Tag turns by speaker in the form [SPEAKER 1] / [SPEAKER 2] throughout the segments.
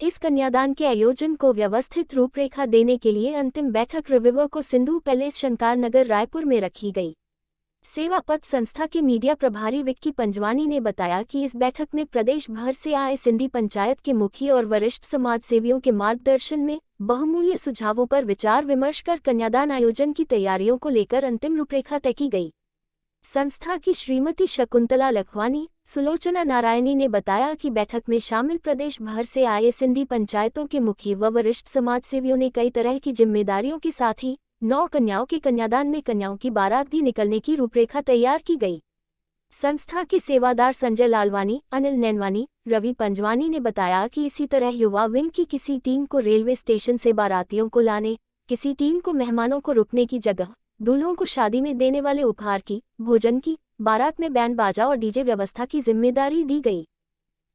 [SPEAKER 1] इस कन्यादान के आयोजन को व्यवस्थित रूपरेखा देने के लिए अंतिम बैठक रविवार को सिंधु पैलेस शंकर नगर रायपुर में रखी गई। सेवा पथ संस्था के मीडिया प्रभारी विक्की पंजवानी ने बताया कि इस बैठक में प्रदेश भर से आए सिंधी पंचायत के मुखिया और वरिष्ठ समाज सेवियों के मार्गदर्शन में बहुमूल्य सुझावों पर विचार विमर्श कर कन्यादान आयोजन की तैयारियों को लेकर अंतिम रूपरेखा तय की गई। संस्था की श्रीमती शकुंतला लखवानी, सुलोचना नारायणी ने बताया कि बैठक में शामिल प्रदेश भर से आए सिंधी पंचायतों के मुखिया व वरिष्ठ समाज सेवियों ने कई तरह की जिम्मेदारियों के साथ ही 9 कन्याओं के कन्यादान में कन्याओं की बारात भी निकलने की रूपरेखा तैयार की गई। संस्था के सेवादार संजय लालवानी, अनिल नैनवानी, रवि पंजवानी ने बताया कि इसी तरह युवा विंग की किसी टीम को रेलवे स्टेशन से बारातियों को लाने, किसी टीम को मेहमानों को रुकने की जगह, दूल्हों को शादी में देने वाले उपहार की, भोजन की, बारात में बैंड बाजा और डीजे व्यवस्था की जिम्मेदारी दी गई।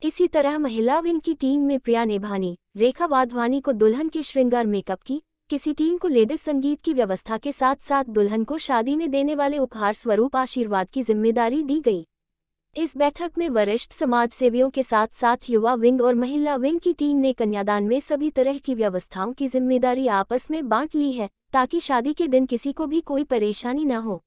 [SPEAKER 1] इसी तरह महिला विंग की टीम में प्रिया नेभानी, रेखा वाधवानी को दुल्हन के श्रृंगार मेकअप की, किसी टीम को लेडीज संगीत की व्यवस्था के साथ साथ दुल्हन को शादी में देने वाले उपहार स्वरूप आशीर्वाद की जिम्मेदारी दी गई। इस बैठक में वरिष्ठ समाज सेवियों के साथ साथ युवा विंग और महिला विंग की टीम ने कन्यादान में सभी तरह की व्यवस्थाओं की जिम्मेदारी आपस में बांट ली है, ताकि शादी के दिन किसी को भी कोई परेशानी न हो।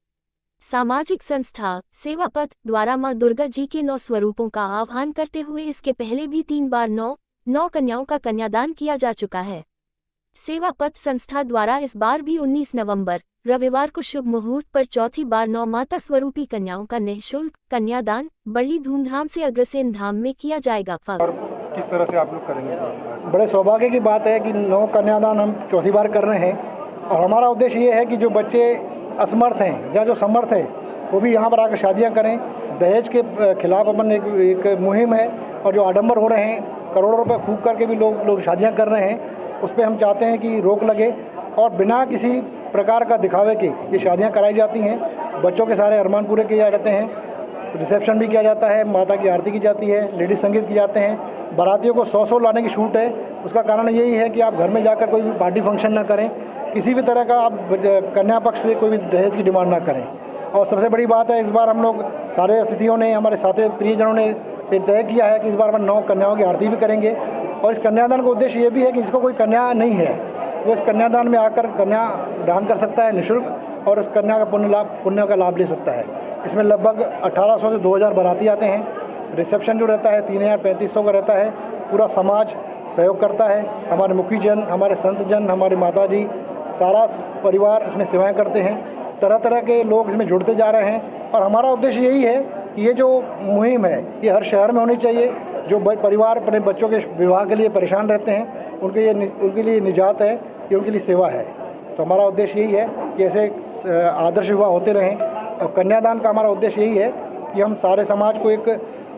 [SPEAKER 1] सामाजिक संस्था सेवा पथ द्वारा मां दुर्गा जी के 9 स्वरूपों का आह्वान करते हुए इसके पहले भी 3 बार 9 कन्याओं का कन्यादान किया जा चुका है। सेवा पथ संस्था द्वारा इस बार भी 19 नवंबर रविवार को शुभ मुहूर्त पर चौथी बार 9 माता स्वरूपी कन्याओं का निःशुल्क कन्यादान बड़ी धूमधाम से अग्रसेन धाम में किया जाएगा।
[SPEAKER 2] और किस तरह से आप लोग करेंगे?
[SPEAKER 3] बड़े सौभाग्य की बात है कि 9 कन्यादान हम चौथी बार कर रहे हैं और हमारा उद्देश्य ये है कि जो बच्चे असमर्थ हैं या जो समर्थ हैं वो भी यहाँ पर आकर शादियाँ करें। दहेज के खिलाफ अपन एक मुहिम है और जो आडंबर हो रहे हैं, करोड़ों रुपए फूंक करके भी लोग शादियाँ कर रहे हैं, उस पर हम चाहते हैं कि रोक लगे और बिना किसी प्रकार का दिखावे के ये शादियाँ कराई जाती हैं। बच्चों के सारे अरमान पूरे किए जाते हैं, रिसेप्शन भी किया जाता है, माता की आरती की जाती है, लेडीज संगीत किए जाते हैं। बारातियों को 100 लाने की छूट है। उसका कारण यही है कि आप घर में जाकर कोई भी पार्टी फंक्शन ना करें, किसी भी तरह का आप कन्या पक्ष से कोई भी दहेज की डिमांड ना करें। और सबसे बड़ी बात है, इस बार हम लोग सारे अतिथियों ने, हमारे साथी प्रियजनों ने तय किया है कि इस बार हम 9 कन्याओं की आरती भी करेंगे। और इस कन्यादान का उद्देश्य ये भी है कि जिसको कोई कन्या नहीं है वो इस कन्यादान में आकर कन्या दान कर सकता है निःशुल्क और उस कन्या का पुण्य का लाभ ले सकता है। इसमें लगभग 1800 से 2000 बाराती आते हैं। रिसेप्शन जो रहता है 3000-3500 का रहता है। पूरा समाज सहयोग करता है। हमारे मुखीजन, हमारे संतजन, हमारी माताजी, सारा परिवार इसमें सेवाएं करते हैं। तरह तरह के लोग इसमें जुड़ते जा रहे हैं और हमारा उद्देश्य यही है कि ये जो मुहिम है ये हर शहर में होनी चाहिए। जो परिवार अपने बच्चों के विवाह के लिए परेशान रहते हैं उनके लिए निजात है, ये उनके लिए सेवा है। तो हमारा उद्देश्य यही है कि ऐसे आदर्श विवाह होते रहें। और कन्यादान का हमारा उद्देश्य यही है कि हम सारे समाज को एक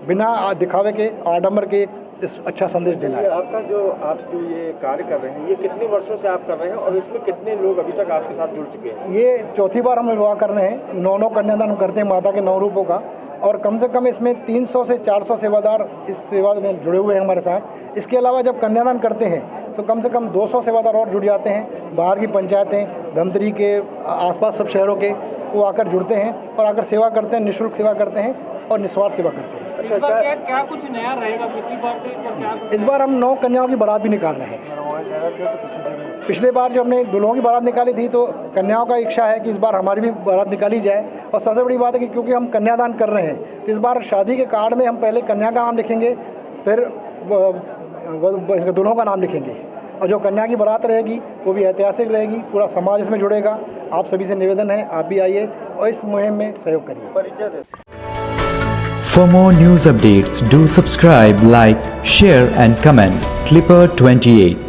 [SPEAKER 3] बिना दिखावे के, आडंबर के अच्छा संदेश देना है।
[SPEAKER 2] आप जो ये कार्य कर रहे हैं, ये कितने वर्षों से आप कर रहे हैं और इसमें कितने लोग अभी तक आपके साथ जुड़ चुके हैं?
[SPEAKER 3] ये चौथी बार हम विवाह कर रहे हैं। 9 कन्यादान हम करते हैं माता के 9 रूपों का और कम से कम इसमें 300 से 400 सेवादार इस सेवा में जुड़े हुए हैं हमारे साथ। इसके अलावा जब कन्यादान करते हैं तो कम से कम 200 सेवादार और जुड़ जाते हैं। बाहर की पंचायतें, धमतरी के आसपास सब शहरों के वो आकर जुड़ते हैं और आकर सेवा करते हैं, निःशुल्क सेवा करते हैं और निस्वार्थ सेवा करते हैं।
[SPEAKER 4] इस बार क्या कुछ नया रहेगा पिछली बार से? क्या
[SPEAKER 3] इस बार हम 9 कन्याओं की बारात भी निकाल रहे हैं। पिछले बार जो हमने दुल्हों की बारात निकाली थी तो कन्याओं का इच्छा है कि इस बार हमारी भी बारात निकाली जाए। और सबसे बड़ी बात है कि क्योंकि हम कन्यादान कर रहे हैं तो इस बार शादी के कार्ड में हम पहले कन्या का नाम लिखेंगे, फिर दुल्हों का नाम लिखेंगे और जो कन्या की बारात रहेगी वो भी ऐतिहासिक रहेगी। पूरा समाज इसमें जुड़ेगा। आप सभी से निवेदन है, आप भी आइए और इस मुहिम में सहयोग करिए।
[SPEAKER 5] For more news updates, do subscribe, like, share and comment. Clipper 28